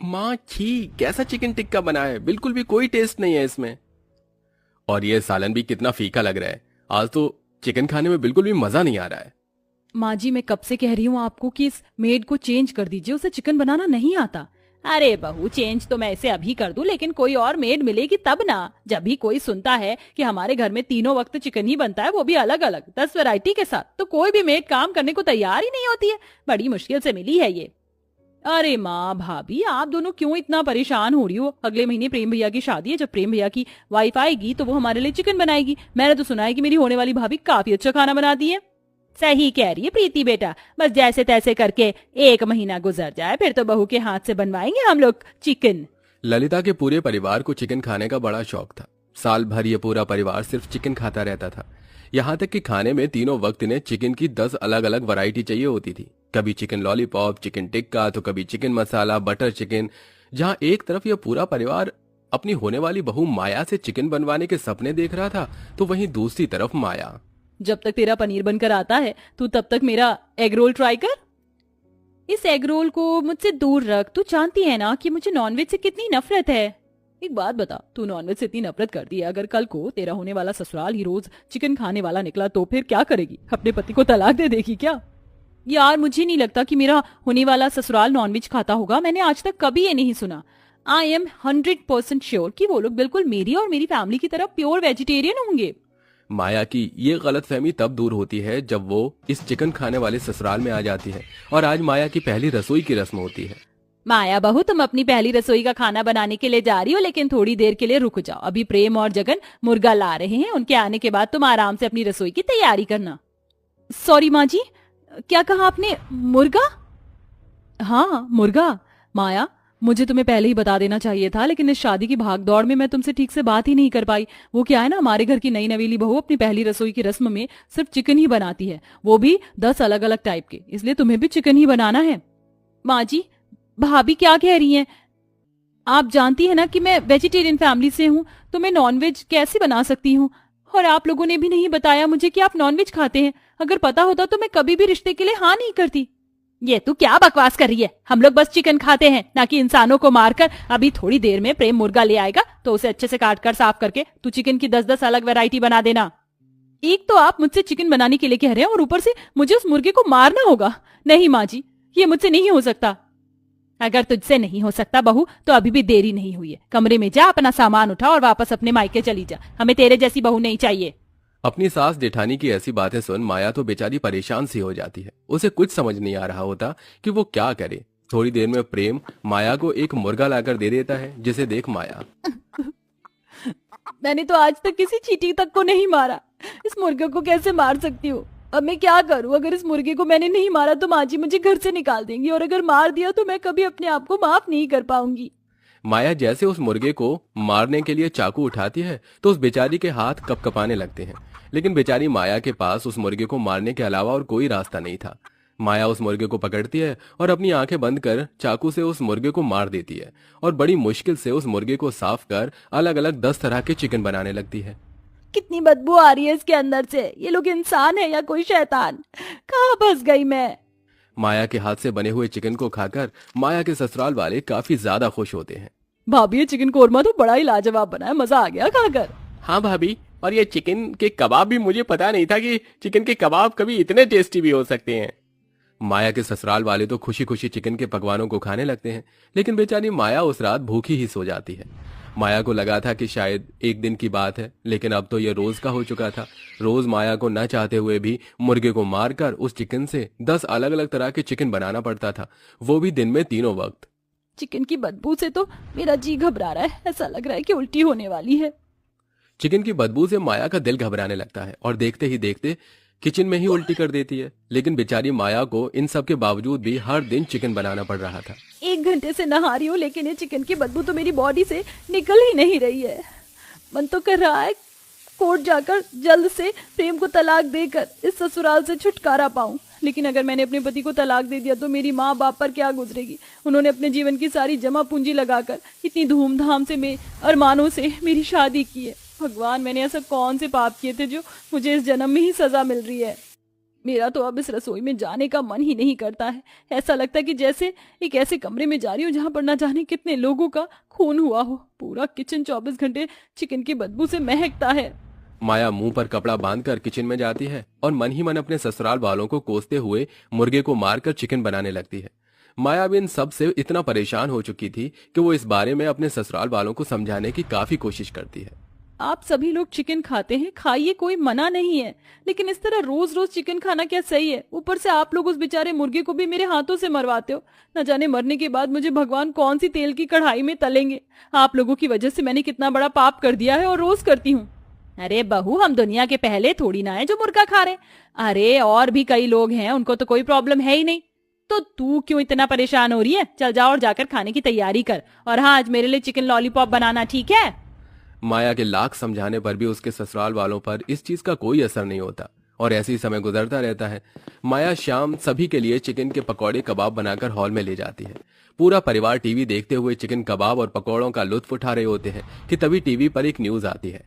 माँ छी, कैसा चिकन टिक्का बना है, बिल्कुल भी कोई टेस्ट नहीं है इसमें। और ये सालन भी कितना फीका लग रहा है। आज तो चिकन खाने में बिल्कुल भी मजा नहीं आ रहा है। माँ जी, मैं कब से कह रही हूँ आपको कि इस मेड को चेंज कर दीजिए, उसे चिकन बनाना नहीं आता। अरे बहू, चेंज तो मैं इसे अभी कर दूं, लेकिन कोई और मेड मिलेगी तब ना। जब भी कोई सुनता है कि हमारे घर में तीनों वक्त चिकन ही बनता है, वो भी अलग अलग 10 वैरायटी के साथ, तो कोई भी मेड काम करने को तैयार ही नहीं होती है। बड़ी मुश्किल से मिली है ये। अरे माँ भाभी, आप दोनों क्यों इतना परेशान हो रही हो? अगले महीने प्रेम भैया की शादी है। जब प्रेम भैया की वाइफ आएगी तो वो हमारे लिए चिकन बनाएगी। मैंने तो सुना है कि मेरी होने वाली भाभी काफी अच्छा खाना बनाती है। सही कह रही है प्रीति बेटा, बस जैसे तैसे करके 1 महीना गुजर जाए, फिर तो बहू के हाथ से बनवाएंगे हम लोग चिकन। ललिता के पूरे परिवार को चिकन खाने का बड़ा शौक था। साल भर ये पूरा परिवार सिर्फ चिकन खाता रहता था। यहाँ तक कि खाने में तीनों वक्त इन्हें चिकन की 10 अलग अलग वैरायटी चाहिए होती थी। कभी चिकन लॉलीपॉप, चिकन टिक्का, तो कभी चिकन मसाला, बटर चिकन। जहाँ एक तरफ यह पूरा परिवार अपनी होने वाली बहू माया से चिकन बनवाने के सपने देख रहा था, तो वहीं दूसरी तरफ माया। जब तक तेरा पनीर बनकर आता है तू तब तक मेरा एग रोल ट्राई कर। इस एग रोल को मुझसे दूर रख। तू जानती है ना कि मुझे नॉनवेज से कितनी नफरत है। एक बात बता, तू नॉनवेज से इतनी नफरत करती है, अगर कल को तेरा होने वाला ससुराल ही रोज चिकन खाने वाला निकला तो फिर क्या करेगी? अपने पति को तलाक दे देगी क्या? यार, मुझे नहीं लगता कि मेरा होने वाला ससुराल नॉनवेज खाता होगा। मैंने आज तक कभी ये नहीं सुना। आई एम 100% श्योर कि वो लोग बिल्कुल मेरी और मेरी फैमिली की तरह प्योर वेजिटेरियन होंगे। माया की ये गलतफहमी तब दूर होती है जब वो इस चिकन खाने वाले ससुराल में आ जाती है और आज माया की पहली रसोई की रस्म होती है। माया बहू, तुम अपनी पहली रसोई का खाना बनाने के लिए जा रही हो, लेकिन थोड़ी देर के लिए रुक जाओ। अभी प्रेम और जगन मुर्गा ला रहे हैं, उनके आने के बाद तुम आराम से अपनी रसोई की तैयारी करना। सॉरी माँ जी, क्या कहा आपने? मुर्गा? हाँ, मुर्गा। माया, मुझे तुम्हें पहले ही बता देना चाहिए था, लेकिन इस शादी की भाग दौड़ में मैं तुमसे ठीक से बात ही नहीं कर पाई। वो क्या है ना, हमारे घर की नई नवेली बहू अपनी पहली रसोई की रस्म में सिर्फ चिकन ही बनाती है, वो भी 10 अलग अलग टाइप के, इसलिए तुम्हें भी चिकन ही बनाना है। माँ जी, भाभी क्या कह रही हैं? आप जानती है ना कि मैं वेजिटेरियन फैमिली से हूँ, तो मैं नॉनवेज कैसे बना सकती हूँ? और आप लोगों ने भी नहीं बताया मुझे कि आप नॉनवेज खाते हैं। अगर पता होता तो मैं कभी भी रिश्ते के लिए हाँ नहीं करती। ये तू क्या बकवास कर रही है? हम लोग बस चिकन खाते हैं, ना कि इंसानों को मारकर। अभी थोड़ी देर में प्रेम मुर्गा ले आएगा, तो उसे अच्छे से काट कर साफ करके तू चिकन की 10-10 अलग वैरायटी बना देना। एक तो आप मुझसे चिकन बनाने के लिए कह रहे हैं और ऊपर से मुझे उस मुर्गे को मारना होगा। नहीं माँ जी, ये मुझसे नहीं हो सकता। अगर तुझसे नहीं हो सकता बहू, तो अभी भी देरी नहीं हुई है। कमरे में जा, अपना सामान उठा और वापस अपने मायके चली जा। हमें तेरे जैसी बहू नहीं चाहिए। अपनी सास जेठानी की ऐसी बातें सुन माया तो बेचारी परेशान सी हो जाती है। उसे कुछ समझ नहीं आ रहा होता कि वो क्या करे। थोड़ी देर में प्रेम माया को एक मुर्गा लाकर दे देता है, जिसे देख माया। मैंने तो आज तक किसी चींटी तक को नहीं मारा, इस मुर्गे को कैसे मार सकती हूँ? अब मैं क्या करूँ? अगर इस मुर्गे को मैंने नहीं मारा तो माँ जी मुझे घर से निकाल देंगी, और अगर मार दिया तो मैं कभी अपने आप को माफ नहीं कर पाऊंगी। माया जैसे उस मुर्गे को मारने के लिए चाकू उठाती है तो उस बेचारी के हाथ कपकपाने लगते हैं। लेकिन बेचारी माया के पास उस मुर्गे को मारने के अलावा और कोई रास्ता नहीं था। माया उस मुर्गे को पकड़ती है और अपनी आंखें बंद कर चाकू से उस मुर्गे को मार देती है और बड़ी मुश्किल से उस मुर्गे को साफ कर अलग अलग 10 तरह के चिकन बनाने लगती है। कितनी बदबू आ रही है इसके अंदर से। ये लोग इंसान है या कोई शैतान? कहाँ फंस गई मैं? माया के हाथ से बने हुए चिकन को खाकर माया के ससुराल वाले काफी ज्यादा खुश होते हैं। भाभी, ये चिकन कोरमा तो बड़ा ही लाजवाब बना है, मजा आ गया खाकर। हाँ भाभी, और ये चिकन के कबाब भी, मुझे पता नहीं था कि चिकन के कबाब कभी इतने टेस्टी भी हो सकते हैं। माया के ससुराल वाले तो खुशी खुशी चिकन के पकवानों को खाने लगते हैं, लेकिन बेचारी माया उस रात भूखी ही सो जाती है। माया को लगा था कि शायद एक दिन की बात है, लेकिन अब तो यह रोज का हो चुका था। रोज माया को न चाहते हुए भी मुर्गे को मारकर उस चिकन से 10 अलग अलग तरह के चिकन बनाना पड़ता था, वो भी दिन में तीनों वक्त। चिकन की बदबू से तो मेरा जी घबरा रहा है, ऐसा लग रहा है कि उल्टी होने वाली है। चिकन की बदबू से माया का दिल घबराने लगता है और देखते ही देखते किचन में ही उल्टी कर देती है। लेकिन बेचारी माया को इन सब के बावजूद भी हर दिन चिकन बनाना पड़ रहा था। 1 घंटे से नहा रही हूँ, लेकिन ये चिकन की बदबू तो मेरी बॉडी से निकल ही नहीं रही है। मन तो कर रहा है कोर्ट जाकर जल्द से प्रेम को तलाक देकर इस ससुराल से छुटकारा पाऊं, लेकिन अगर मैंने अपने पति को तलाक दे दिया तो मेरी माँ बाप पर क्या गुजरेगी? उन्होंने अपने जीवन की सारी जमा पूंजी लगाकर इतनी धूमधाम से अरमानों से मेरी शादी की है। भगवान, मैंने ऐसा कौन से पाप किए थे जो मुझे इस जन्म में ही सजा मिल रही है? मेरा तो अब इस रसोई में जाने का मन ही नहीं करता है। ऐसा लगता है कि जैसे एक ऐसे कमरे में जा रही हूँ जहां पर ना जाने कितने लोगों का खून हुआ हो। पूरा किचन 24 घंटे चिकन की बदबू से महकता है। माया मुंह पर कपड़ा बांधकर किचन में जाती है और मन ही मन अपने ससुराल वालों को कोसते हुए मुर्गे को मारकर चिकन बनाने लगती है। माया भी इन सब से इतना परेशान हो चुकी थी कि वो इस बारे में अपने ससुराल वालों को समझाने की काफी कोशिश करती है। आप सभी लोग चिकन खाते हैं, खाइए, कोई मना नहीं है, लेकिन इस तरह रोज रोज चिकन खाना क्या सही है? ऊपर से आप लोग उस बेचारे मुर्गे को भी मेरे हाथों से मरवाते हो। न जाने मरने के बाद मुझे भगवान कौन सी तेल की कढ़ाई में तलेंगे। आप लोगों की वजह से मैंने कितना बड़ा पाप कर दिया है और रोज करती हूँ। अरे बहू, हम दुनिया के पहले थोड़ी ना है जो मुर्गा खा रहे। अरे और भी कई लोग हैं, उनको तो कोई प्रॉब्लम है ही नहीं। तो तू क्यों इतना परेशान हो रही है? चल जाओ और जाकर खाने की तैयारी कर। और हाँ, आज मेरे लिए चिकन लॉलीपॉप बनाना, ठीक है? माया के लाख समझाने पर भी उसके ससुराल वालों पर इस चीज का कोई असर नहीं होता और ऐसे ही समय गुजरता रहता है। माया शाम सभी के लिए चिकन के पकौड़े कबाब बनाकर हॉल में ले जाती है। पूरा परिवार टीवी देखते हुए चिकन कबाब और पकौड़ों का लुत्फ उठा रहे होते हैं कि तभी टीवी पर एक न्यूज आती है।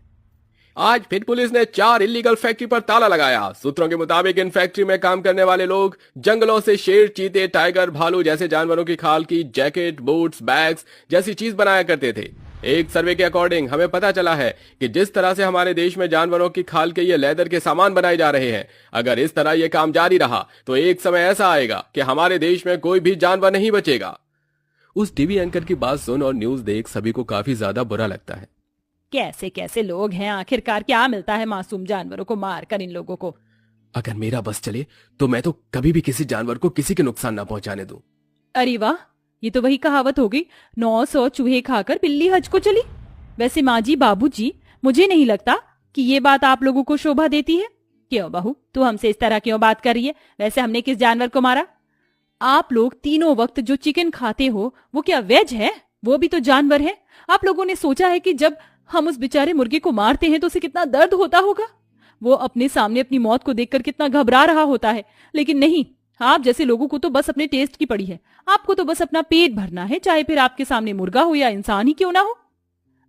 आज फिर पुलिस ने 4 इलीगल फैक्ट्री पर ताला लगाया। सूत्रों के मुताबिक इन फैक्ट्री में काम करने वाले लोग जंगलों से शेर, चीते, टाइगर, भालू जैसे जानवरों की खाल की जैकेट, बूट्स, बैग्स जैसी चीज बनाया करते थे। एक सर्वे के अकॉर्डिंग हमें पता चला है कि जिस तरह से हमारे देश में जानवरों की खाल के ये लेदर के सामान बनाए जा रहे हैं, अगर इस तरह ये काम जारी रहा तो एक समय ऐसा आएगा कि हमारे देश में कोई भी जानवर नहीं बचेगा। उस टीवी एंकर की बात सुन और न्यूज देख सभी को काफी ज्यादा बुरा लगता है। कैसे कैसे लोग हैं? आखिरकार क्या मिलता है मासूम जानवरों को मारकर इन लोगों को? अगर मेरा बस चले तो मैं तो कभी भी किसी जानवर को किसी के नुकसान ना पहुंचाने दूं। अरे वाह, ये तो वही कहावत हो गई, 900 चूहे खाकर बिल्ली हज को चली। वैसे माँ जी, बाबू जी, मुझे नहीं लगता कि ये बात आप लोगों को शोभा देती है। क्यों बहू, तू हमसे इस तरह क्यों बात कर रही है? वैसे हमने किस जानवर को मारा? आप लोग तीनों वक्त जो चिकन खाते हो वो क्या वेज है? वो भी तो जानवर है। आप लोगों ने सोचा है कि जब हम उस बेचारे मुर्गे को मारते हैं तो उसे कितना दर्द होता होगा? वो अपने सामने अपनी मौत को देखकर कितना घबरा रहा होता है। लेकिन नहीं, आप जैसे लोगों को तो बस अपने टेस्ट की पड़ी है। आपको तो बस अपना पेट भरना है, चाहे फिर आपके सामने मुर्गा हो या इंसान ही क्यों ना हो।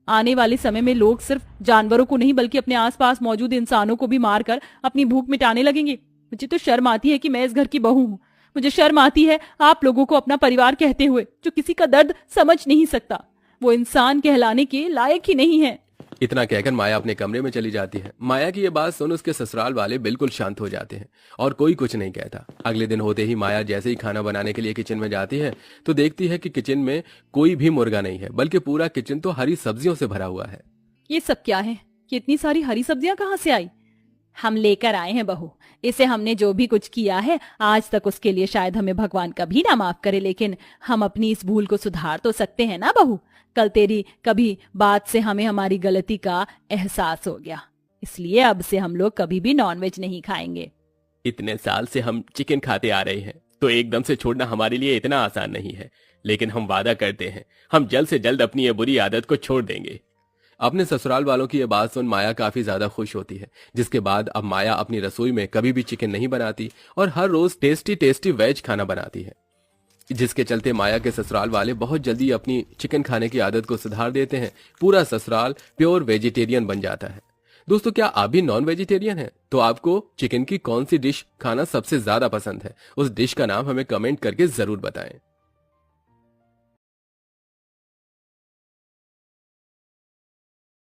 आने वाले समय में लोग सिर्फ जानवरों को नहीं बल्कि अपने आसपास मौजूद इंसानों को भी मारकर अपनी भूख मिटाने लगेंगे। मुझे तो शर्म आती है कि मैं इस घर की बहू हूँ। मुझे शर्म आती है आप लोगों को अपना परिवार कहते हुए, जो किसी का दर्द समझ नहीं सकता। वो इंसान कहलाने के लायक ही नहीं है। इतना कहकर माया अपने कमरे में चली जाती है। माया की ये बात सुन उसके ससुराल वाले बिल्कुल शांत हो जाते हैं और कोई कुछ नहीं कहता। अगले दिन होते ही माया जैसे ही खाना बनाने के लिए किचन में जाती है तो देखती है कि किचन में कोई भी मुर्गा नहीं है, बल्कि पूरा किचन तो हरी सब्जियों से भरा हुआ है। ये सब क्या है? कि इतनी सारी हरी सब्जियां कहाँ से आई? हम लेकर आए हैं बहू। इसे हमने जो भी कुछ किया है आज तक, उसके लिए शायद हमें भगवान कभी ना माफ करे, लेकिन हम अपनी इस भूल को सुधार तो सकते हैं ना बहू। कल तेरी कभी बात से हमें हमारी गलती का एहसास हो गया, इसलिए अब से हम लोग कभी भी नॉनवेज नहीं खाएंगे। इतने साल से हम चिकन खाते आ रहे हैं तो एकदम से छोड़ना हमारे लिए इतना आसान नहीं है, लेकिन हम वादा करते हैं हम जल्द से जल्द अपनी ये बुरी आदत को छोड़ देंगे। अपने ससुराल वालों की ये बात सुन माया काफी ज्यादा खुश होती है, जिसके बाद अब माया अपनी रसोई में कभी भी चिकन नहीं बनाती और हर रोज टेस्टी टेस्टी वेज खाना बनाती है, जिसके चलते माया के ससुराल वाले बहुत जल्दी अपनी चिकन खाने की आदत को सुधार देते हैं। पूरा ससुराल प्योर वेजिटेरियन बन जाता है। दोस्तों, क्या आप भी नॉन वेजिटेरियन हैं? तो आपको चिकन की कौन सी डिश खाना सबसे ज्यादा पसंद है? उस डिश का नाम हमें कमेंट करके जरूर बताएं।